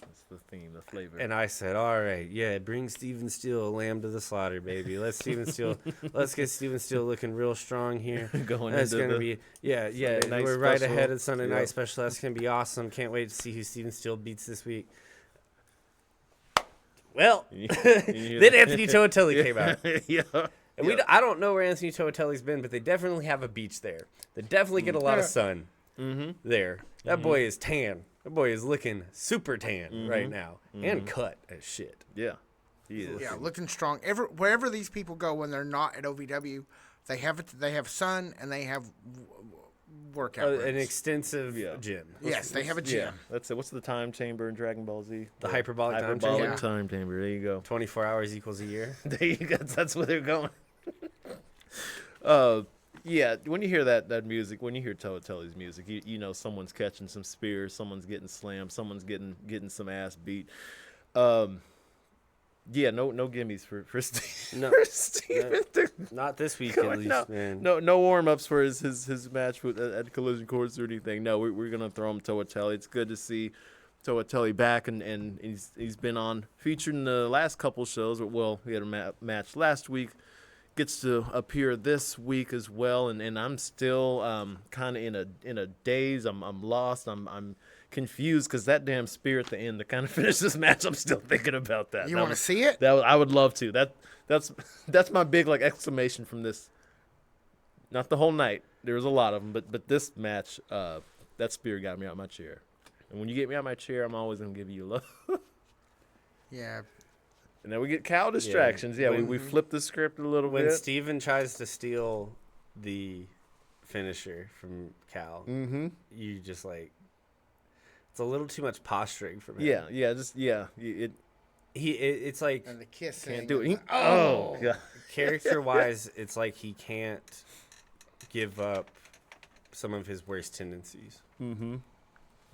That's the theme, the flavor. And I said, all right, yeah, bring Steven Steele a lamb to the slaughter, baby. Let's get Steven Steele looking real strong here. Going That's into gonna the be yeah. Night We're right special. ahead of Sunday Yeah. Night Special. That's gonna be awesome. Can't wait to see who Steven Steele beats this week. Well, You then hear that? Anthony Toatelli came out. yeah. And I don't know where Anthony Toatelli's been, but they definitely have a beach there. They definitely get a lot of sun there. That boy is tan. That boy is looking super tan right now and cut as shit. Yeah. He is. Yeah, looking strong. Wherever these people go when they're not at OVW, they have sun and they have workout An rooms. extensive Yeah. gym. Yes, they have a Yeah. gym. That's it. What's the time chamber in Dragon Ball Z? The hyperbolic time Hyperbolic chamber? time chamber. There you go. 24 hours equals a year. There you go. That's where they're going. Yeah, when you hear that music, when you hear Toatelli's music, you know someone's catching some spears, someone's getting slammed, someone's getting some ass beat. Yeah, no gimmies for Steve. No, for Steven. Not this week at least, man. No warm ups for his match at Collision Course or anything. No, we're gonna throw him Toatelli. It's good to see Toatelli back, and he's been featured in the last couple shows. Well, we had a match last week. Gets to appear this week as well, and I'm still kind of in a daze. I'm lost. I'm confused because that damn spear at the end to kind of finish this match. I'm still thinking about that. You want to see it? I would love to. That's my big exclamation from this. Not the whole night. There was a lot of them, but this match, that spear got me out of my chair. And when you get me out of my chair, I'm always gonna give you love. Yeah. And then we get Cal distractions. Yeah, we flip the script a little When bit. Steven tries to steal the finisher from Cal, you just it's a little too much posturing from him. It's like And the kissing. Can't do and it. the- Oh, yeah. character-wise, it's like he can't give up some of his worst tendencies.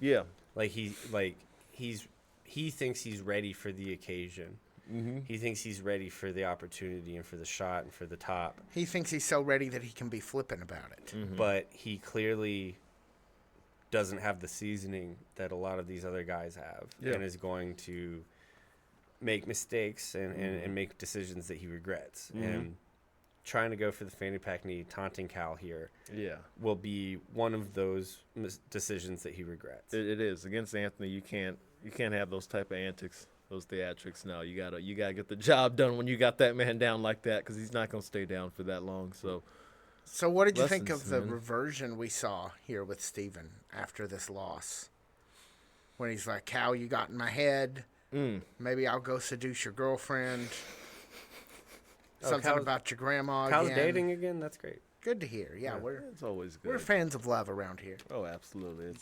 Yeah. Like he thinks he's ready for the occasion. He thinks he's ready for the opportunity and for the shot and for the top. He thinks he's so ready that he can be flippant about it. But he clearly doesn't have the seasoning that a lot of these other guys have, and is going to make mistakes and make decisions that he regrets. And trying to go for the fanny pack knee, taunting Cal here, will be one of those decisions that he regrets. It is against Anthony. You can't have those type of antics, those theatrics. No, you gotta get the job done when you got that man down like that, because he's not gonna stay down for that long. So what did you think Lessons, of the man. reversion we saw here with Steven after this loss? When he's like, Cal, you got in my head. Maybe I'll go seduce your girlfriend. Something Cal's- about your grandma Cal's again. dating again? That's great. Good to hear. Yeah, It's always good. we're fans of love around here. Oh, absolutely.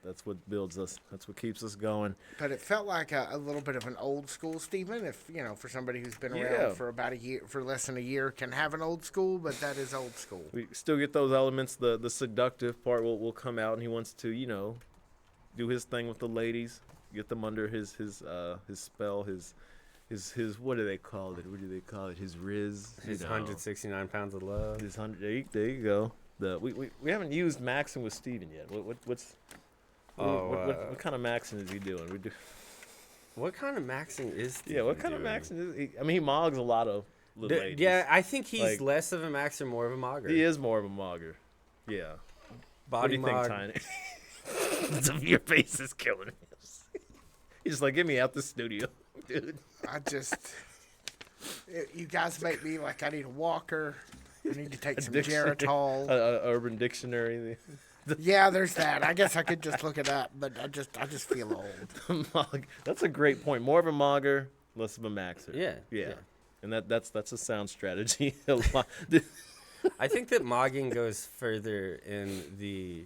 That's what builds us. That's what keeps us going. But it felt like a little bit of an old school Steven. If for somebody who's been around Yeah. for about a year, for less than a year, can have an old school, but that is old school. We still get those elements. The seductive part will come out, and he wants to do his thing with the ladies, get them under his spell, his what do they call it? What do they call it? His riz. His 169 pounds of love. His 100. There you go. We haven't used Maxon with Steven yet. What kind of Maxon is he doing? What kind of maxing is Steven Yeah, what kind of doing? Maxon is he? I mean, he mogs a lot of little ladies. Yeah, I think he's Like- less of a max or more of a mogger. He is more of a mogger. Yeah. What Body do you think, mog. Tiny? Your face is killing me. He's just like, get me out the studio, dude. You guys make me like I need a walker. I need to take some Dictionary. Geritol. Urban Dictionary. Yeah, there's that. I guess I could just look it up, but I just feel old. That's a great point. More of a mogger, less of a maxer. Yeah. And that's a sound strategy. A lot. I think that mogging goes further in the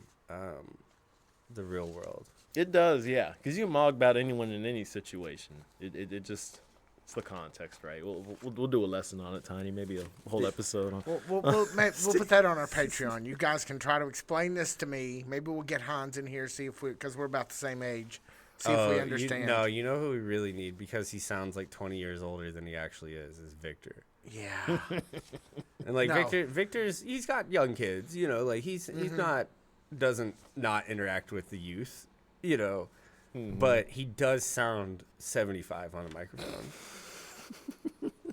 real world. It does, yeah. Because you mog about anyone in any situation. It just, it's the context, right? We'll do a lesson on it, Tiny. Maybe a whole episode on. We'll put that on our Patreon. You guys can try to explain this to me. Maybe we'll get Hans in here, see if because we're about the same age. See if we understand. You know who we really need, because he sounds like 20 years older than he actually is Victor. Yeah. And like No. Victor's he's got young kids, like he's doesn't not interact with the youth, but he does sound 75 on a microphone.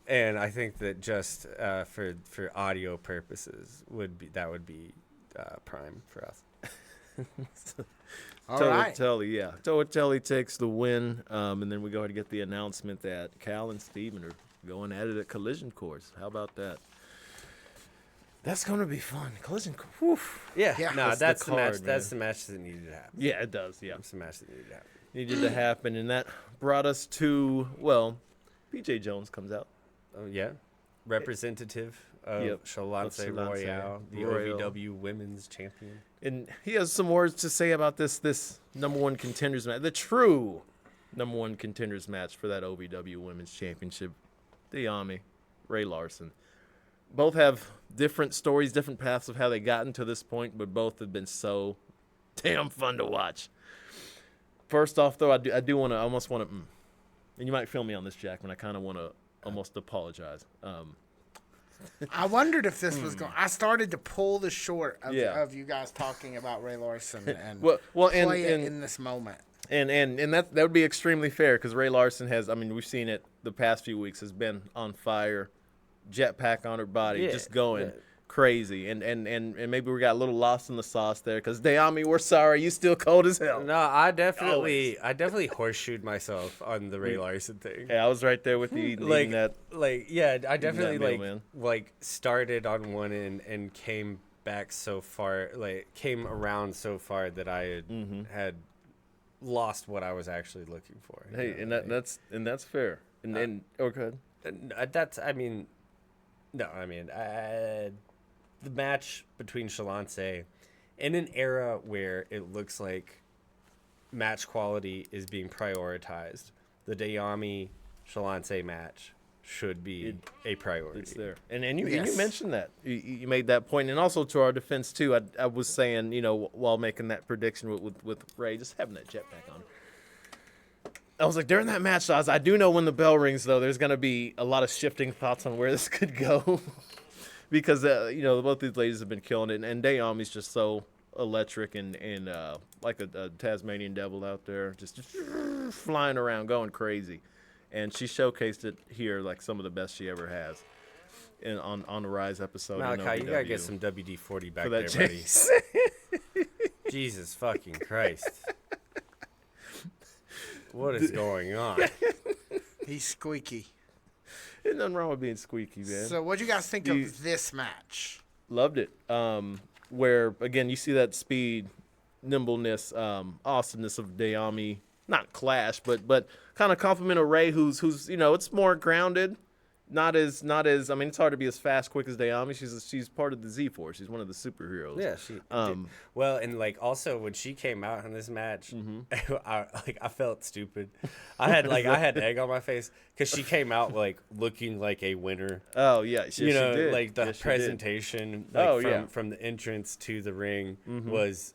And I think that just for audio purposes would be prime for us. All right. Toatelli takes the win, and then we go ahead and get the announcement that Cal and Steven are going at it at Collision Course. How about that? That's going to be fun. Collision Course. Whew. Yeah. Yeah. No, That's that's the the match. card, That's man. the match that needed to happen. Yeah, it does. Yeah, That's the match that needed to happen. needed to happen, and that brought us to PJ Jones comes out. Oh yeah, representative of Yep. Chalance Of Chalance Royale, the Royale. OVW Women's Champion. And he has some words to say about this number one contenders match, the true number one contenders match for that OVW Women's Championship. Diami, Ray Larson. Both have different stories, different paths of how they gotten to this point, but both have been so damn fun to watch. First off, though, I do want to, almost want to, and you might feel me on this, Jack, when I kind of want to almost apologize. I wondered if this was going. I started to pull the short of, Yeah. of you guys talking about Ray Larson and Well, play it and in this moment. And that would be extremely fair, because Ray Larson has, I mean, we've seen it the past few weeks, has been on fire, jetpack on her body, Yeah, just going yeah. crazy. And maybe we got a little lost in the sauce there, because Diami, we're sorry, you still cold as hell. No, I definitely horseshoed myself on the Ray Larson thing. Yeah, I was right there with you eating that. I definitely meal, man. started on one end and came back so far, came around so far that I had lost what I was actually looking for. you Hey, know, and that's fair. And okay. The match between Chalance, in an era where it looks like match quality is being prioritized, the Diami Chalance match should be a priority. It's there, and you Yes. mentioned that you made that point, and also to our defense too. I was saying, while making that prediction with Ray, just having that jetpack on. I was like, during that match, I do know when the bell rings, though, there's gonna be a lot of shifting thoughts on where this could go, because both these ladies have been killing it, and Diami's just so electric and like a Tasmanian devil out there, just flying around, going crazy. And she showcased it here like some of the best she ever has. On the Rise episode. Malachi, you gotta get some WD-40 back for there, that buddy. chase. Jesus fucking Christ. What is going on? He's squeaky. There's nothing wrong with being squeaky, man. So, what do you guys think of this match? Loved it. Where again you see that speed, nimbleness, awesomeness of Dayami, not clash, but kind of compliment of Ray, who's it's more grounded. Not as I mean, it's hard to be as fast, quick as Dayami. She's part of the Z Force. She's one of the superheroes. Yeah, she. Well, and like also when she came out in this match, I felt stupid. I had egg on my face because she came out like looking like a winner. Oh yeah, she did. Like the yes, presentation, from the entrance to the ring was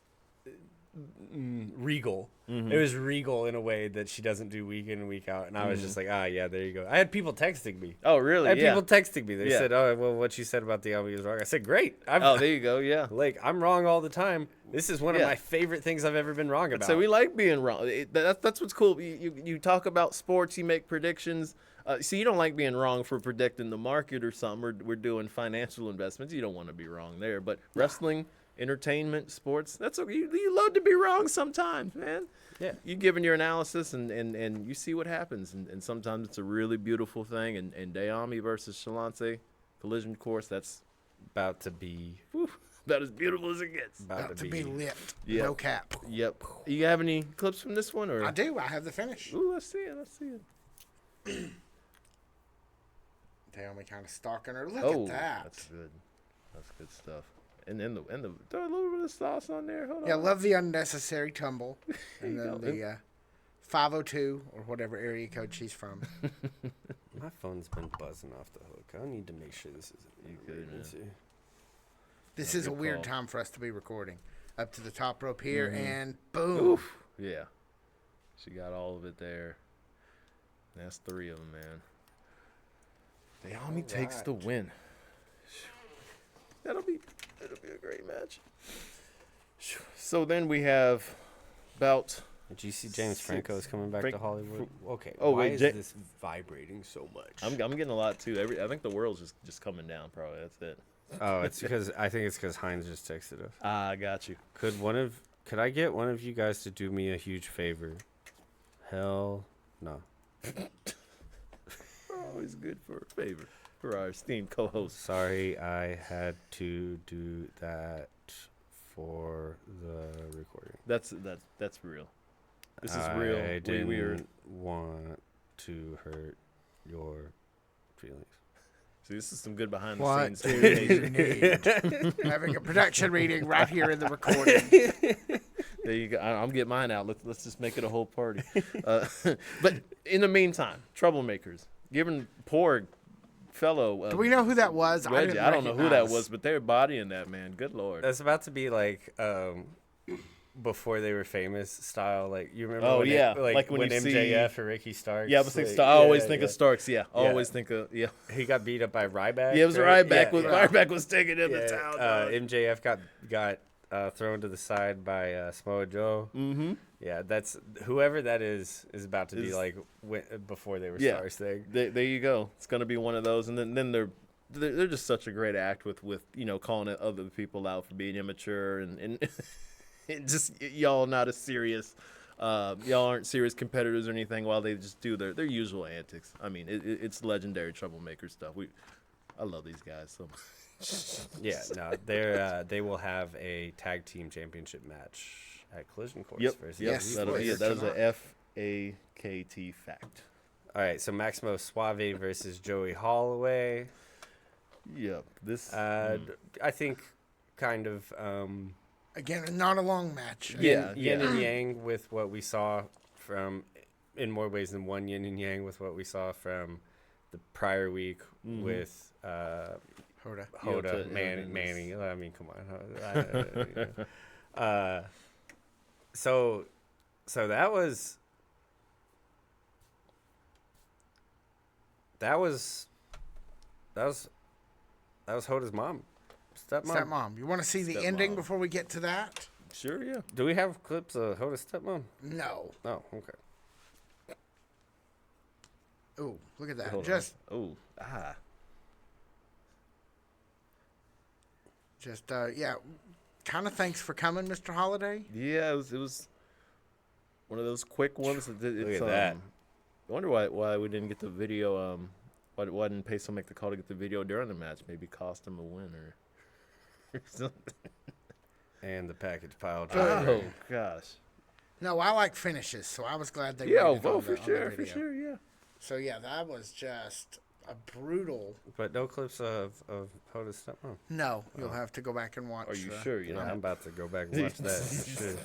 regal. It was regal in a way that she doesn't do week in and week out. And I was just like, yeah, there you go. I had people texting me. Oh, really? I had people texting me. They said, oh, well, what you said about the album is wrong. I said, great. There you go. Yeah. Like, I'm wrong all the time. This is one of my favorite things I've ever been wrong about. So we like being wrong. That's what's cool. You talk about sports. You make predictions. So you don't like being wrong for predicting the market or something. We're doing financial investments. You don't want to be wrong there. But wrestling, entertainment, sports, that's okay. You love to be wrong sometimes, man. Yeah. You giving your analysis and you see what happens. And sometimes it's a really beautiful thing. And Dayami versus Shalante, collision course, that's about to be about as beautiful as it gets. About to be lit. Yep. No cap. Yep. You have any clips from this one? Or I do. I have the finish. Ooh, let's see it. Dayami kind of stalking her. Look at that. That's good. That's good stuff. And then throw a little bit of sauce on there. Hold on. Yeah, love the unnecessary tumble. And then the 502 or whatever area code she's from. My phone's been buzzing off the hook. I need to make sure this isn't an emergency. This is a weird time for us to be recording. Up to the top rope here, and boom. Oof. Yeah. She got all of it there. That's 3 of them, man. Dayami takes the win. It'll be a great match. So then we have about. Did you see James Franco is coming back to Hollywood? Okay. Oh, why wait, is this vibrating so much? I'm getting a lot too. I think the world's just coming down. Probably that's it. Oh, it's because Heinz just texted us. I got you. Could I get one of you guys to do me a huge favor? Hell no. Always good for a favor for our esteemed co-host. Sorry, I had to do that for the recording. That's real. This is real. I didn't want to hurt your feelings. See, this is some good behind the What scenes. do you need? Having a production meeting right here in the recording. There you go. I'm getting mine out. Let's just make it a whole party. But in the meantime, troublemakers. Given poor fellow. Do we know who that was? Reggie, I don't know who that was, but they're bodying that man. Good Lord. That's about to be like before they were famous style. Like you remember? Oh when yeah, like when MJF or Ricky Starks. Yeah, I always think of Starks. Yeah, always think of He got beat up by Ryback. Yeah, it was right? Ryback. Ryback was taking him to town. MJF got thrown to the side by Samoa Joe. Mm-hmm. Yeah, that's whoever that is about to be like before they were stars thing. There you go. It's gonna be one of those, and then they're just such a great act with calling it other people out for being immature and just y'all not as serious. Y'all aren't serious competitors or anything while they just do their usual antics. I mean, it's legendary troublemaker stuff. I love these guys so much. Yeah, no, they will have a tag team championship match at Collision Course. Yep. Versus Yes, That is a FAKT fact. All right, so Maximo Suave versus Joey Holloway. Yep. This I think kind of Again, not a long match. yin and yang with what we saw from, in more ways than one yin and yang with what we saw from the prior week with Hoda, Manny. I mean, come on. So that was Hoda's mom. Stepmom. You want to see the ending before we get to that? Sure, yeah. Do we have clips of Hoda Stepmom? No. Oh, okay. Ooh, look at that. Hold Just, on. Oh, yeah. Kind of thanks for coming, Mr. Holiday. Yeah, it was one of those quick ones. It's, at that. I wonder why we didn't get the video. Why didn't Peso make the call to get the video during the match? Maybe cost him a win or something. And the package piled Oh driver. gosh. No, I like finishes, so I was glad they Yeah, rated on for the sure, video. yeah. So yeah, that was just a brutal. But no clips of Hoda Stepmom. No, you'll have to go back and watch. Are you sure? You Yeah, know, I'm about to go back and watch that for sure.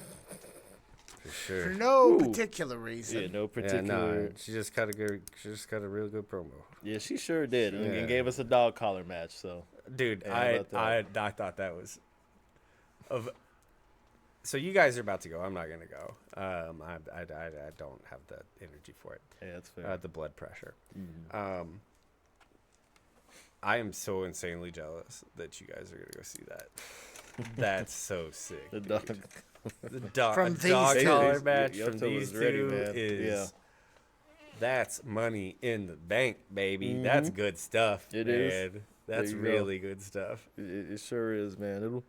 For For sure. no Ooh. particular reason. yeah, no Yeah, particular. no, she just got a good. She just got a real good promo. Yeah, she sure did, Yeah. and gave us a dog collar match. So Dude, Yeah, how I about I thought that was. So you guys are about to go. I'm not gonna go. I don't have the energy for it. yeah, that's fair. The blood pressure. Mhm. I am so insanely jealous that you guys are gonna go see that. That's so sick. The dude. dog. The dog, From a these dog two. collar match Yep, from so these was ready, two man. is Yeah. that's money in the bank, baby. That's good stuff. It man. is. That's There you go. really good stuff. It sure is, man.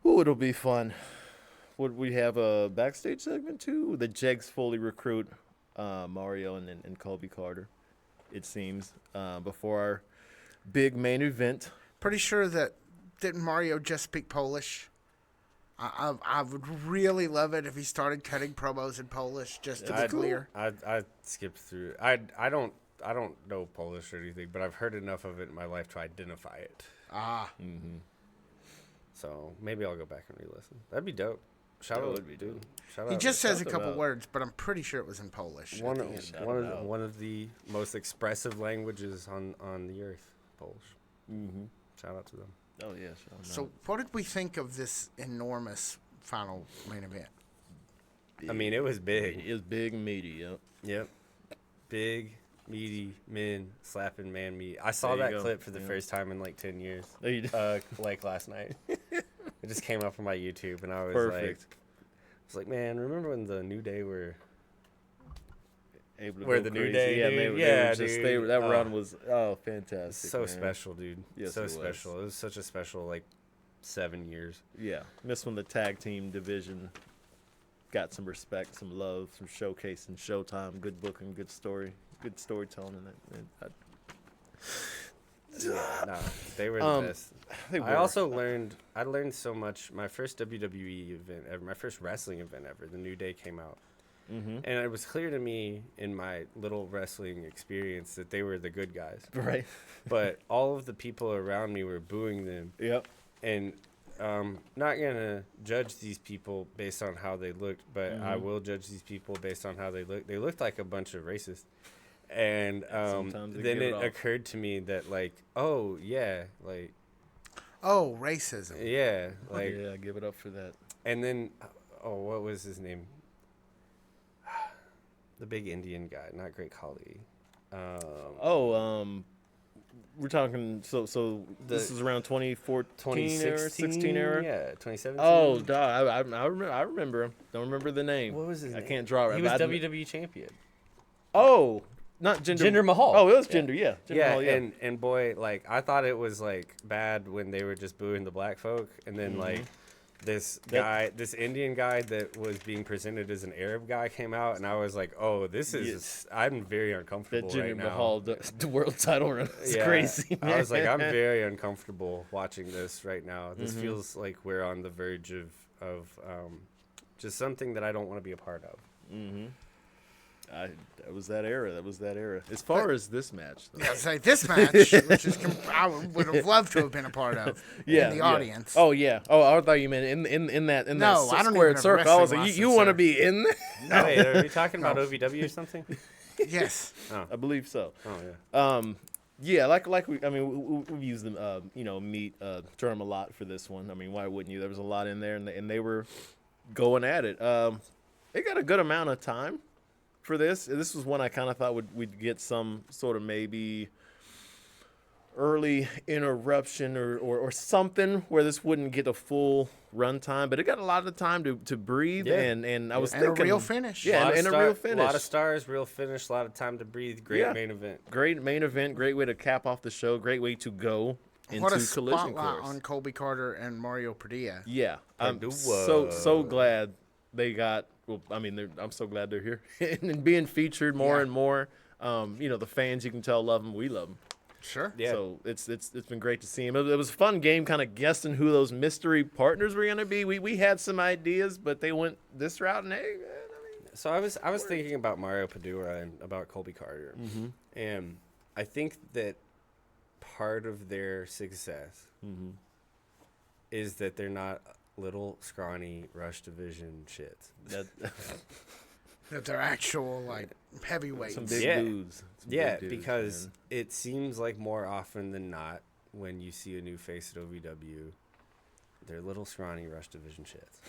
It'll be fun. Would we have a backstage segment too? The Jegs fully recruit Mario and Colby Carter. It seems before our big main event. Pretty sure that didn't Mario just speak Polish? I would really love it if he started cutting promos in Polish, just to be clear. I skipped through. I don't know Polish or anything, but I've heard enough of it in my life to identify it. Ah, So maybe I'll go back and re-listen. That'd be dope. Shout That out, would be dude. dope. Shout he out. just says a Shout couple out. words, but I'm pretty sure it was in Polish. one at the end. of, Shout one, out. of, one of the most expressive languages on the earth, Polish. Mm-hmm. Shout out to them. Oh yeah. Sure. So, what did we think of this enormous final main event? I mean, it was big. It was big and meaty. Yep. Yep. Big, meaty men slapping man meat. I saw There you that go. clip for the Yeah. first time in like 10 years. There you Like last night. It just came up on my YouTube, and I was Perfect. like, man, remember when the New Day were Able to Where go the New crazy. Day, Yeah, dude. they were Yeah, just dude. that run Oh. was fantastic. so man. special, dude? Yes, So it was. special. It was such a special, like, 7 years. Yeah, this one the tag team division got some respect, some love, some showcasing, showtime, good booking, good story, good storytelling, and Yeah, no, they were the best. they I were. also learned so much. My first WWE event ever, my first wrestling event ever, the New Day came out. And it was clear to me in my little wrestling experience that they were the good guys. right. But all of the people around me were booing them. Yep. And not going to judge these people based on how they looked, but I will judge these people based on how they looked. They looked like a bunch of racists. And sometimes they then give it it off. occurred to me that, like, oh, yeah, like, Oh, racism. yeah, like, yeah, give it up for that. and then, oh, what was his name? The big Indian guy, not Great Khali. We're talking. So this is around 2014 era, 16 era. Yeah, 2017. Oh, duh, I remember him. Don't remember the name. What was his name? I can't draw it. He was but I- WWE champion. Oh, not Jinder. Jinder Mahal. Oh, it was Yeah. Jinder. Yeah. Jinder Yeah, Mahal, and boy, like, I thought it was, like, bad when they were just booing the black folk, and then like this Indian guy that was being presented as an Arab guy came out, and I was like, oh, this is Yes. I'm very uncomfortable that Jinder right now. Mahal, the world title run. It's Yeah, crazy. I was like, I'm very uncomfortable watching this right now. This Mm-hmm. feels like we're on the verge of just something that I don't want to be a part of. That was that era. That was that era. As far as this match, though. Yeah, say this match, which is I would have loved to have been a part of in the audience. Oh yeah. Oh, I thought you meant in that No, I don't even squared have circle. I was wrestling like, you lessons, want to sir. be in there? Wait, are we talking about OVW or something? Yes. I believe so. Oh yeah. Yeah, like we've used the meat term a lot for this one. I mean, why wouldn't you? There was a lot in there, and they were going at it. They got a good amount of time for this. This was one I kind of thought we'd get some sort of maybe early interruption or something where this wouldn't get a full runtime, but it got a lot of time to breathe. Yeah. And I was And a thinking, real finish. Yeah, and a real finish. A lot of stars, real finish, a lot of time to breathe. Great main event. Great main event. Great way to cap off the show. Great way to go into What a Collision spotlight Course. on Colby Carter and Mario Padilla. Yeah, I'm Padua. so glad they got. Well, I mean, I'm so glad they're here and being featured more and more. The fans, you can tell, love them. We love them. Sure. Yeah. So it's been great to see him. It was a fun game, kind of guessing who those mystery partners were gonna be. We had some ideas, but they went this route, and hey, So I was thinking about Mario Padua and about Colby Carter, and I think that part of their success is that they're not little scrawny Rush Division shits. That they're actual heavyweights. some big Yeah. dudes. Some Yeah, big dudes, because man. it seems like more often than not, when you see a new face at OVW, they're little scrawny Rush Division shits.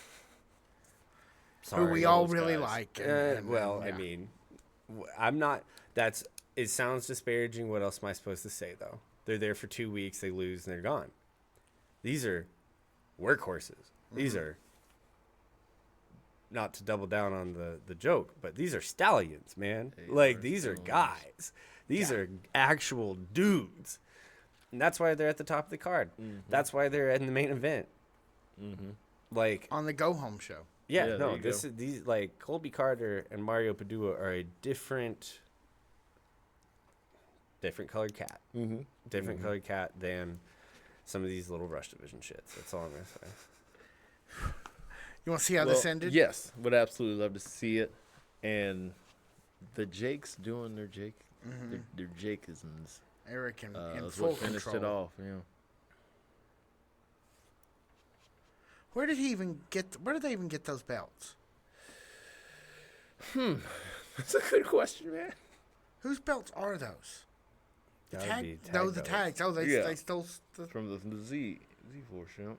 Who we Sorry, all those really guys. like. I mean, I'm not. It sounds disparaging. What else am I supposed to say, though? They're there for 2 weeks, they lose, and they're gone. These are workhorses. These are, not to double down on the joke, but these are stallions, man. These are guys. These are actual dudes. And that's why they're at the top of the card. That's why they're in the main event. on the Go Home show. Yeah, Yeah, no, there you these Colby Carter and Mario Padua are a different colored cat. Different colored cat than some of these little Rush Division shits. That's all I'm gonna say. You want to see how this ended? Yes, would absolutely love to see it. And the Jakes doing their their Jakeisms. Eric in That's full what finished control. it off. Yeah. Where did they even get those belts? That's a good question, man. Whose belts are those? The That would be tag? No, the belts. tags. Oh, they Yeah. stole From the Z4 show.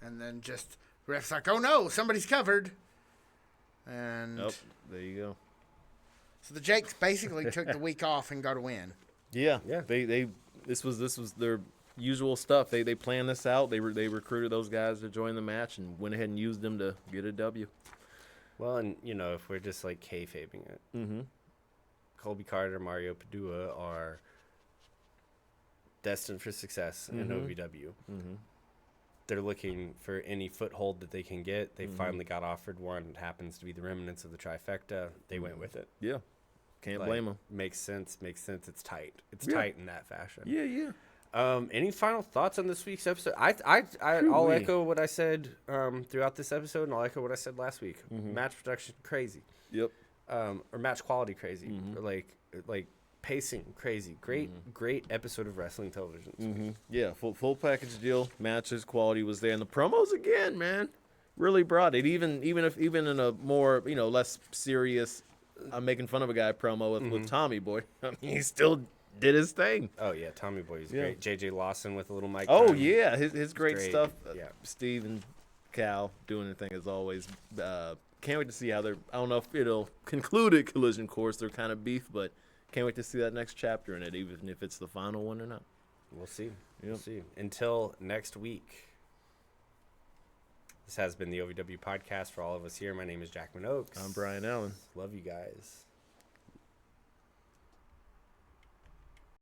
and then just refs like, oh no, somebody's covered. And Oh, there you go. so the Jakes basically took the week off and got a win. Yeah, Yeah. They this was their usual stuff. They planned this out. They recruited those guys to join the match and went ahead and used them to get a W. Well, and if we're just kayfabing it, Colby Carter, Mario Padua are destined for success in OVW. They're looking for any foothold that they can get. They finally got offered one. It happens to be the remnants of the trifecta. They went with it. Yeah, can't blame them. Makes sense. It's tight. It's Yeah. tight in that fashion. Yeah. Any final thoughts on this week's episode? I'll Shoo-wee. echo what I said throughout this episode, and I'll echo what I said last week. Match production crazy, Yep. or match quality crazy, or like pacing crazy. Great episode of wrestling television. this week. Yeah, full package deal. Matches, quality was there, and the promos again, man, really brought it. Even in a more less serious, I'm making fun of a guy promo with Tommy Boy. I mean, he still did his thing. Oh yeah, Tommy Boy is Yeah. great. JJ Lawson with a little mic. Oh time. yeah, his great great. stuff. Yeah. Steve and Cal doing their thing as always. Can't wait to see how they're. I don't know if it'll conclude at Collision Course. They're kind of beef, but can't wait to see that next chapter in it, even if it's the final one or not. We'll see. Yep. We'll see. Until next week. This has been the OVW podcast for all of us here. My name is Jack Minogues. I'm Brian Allen. Love you guys.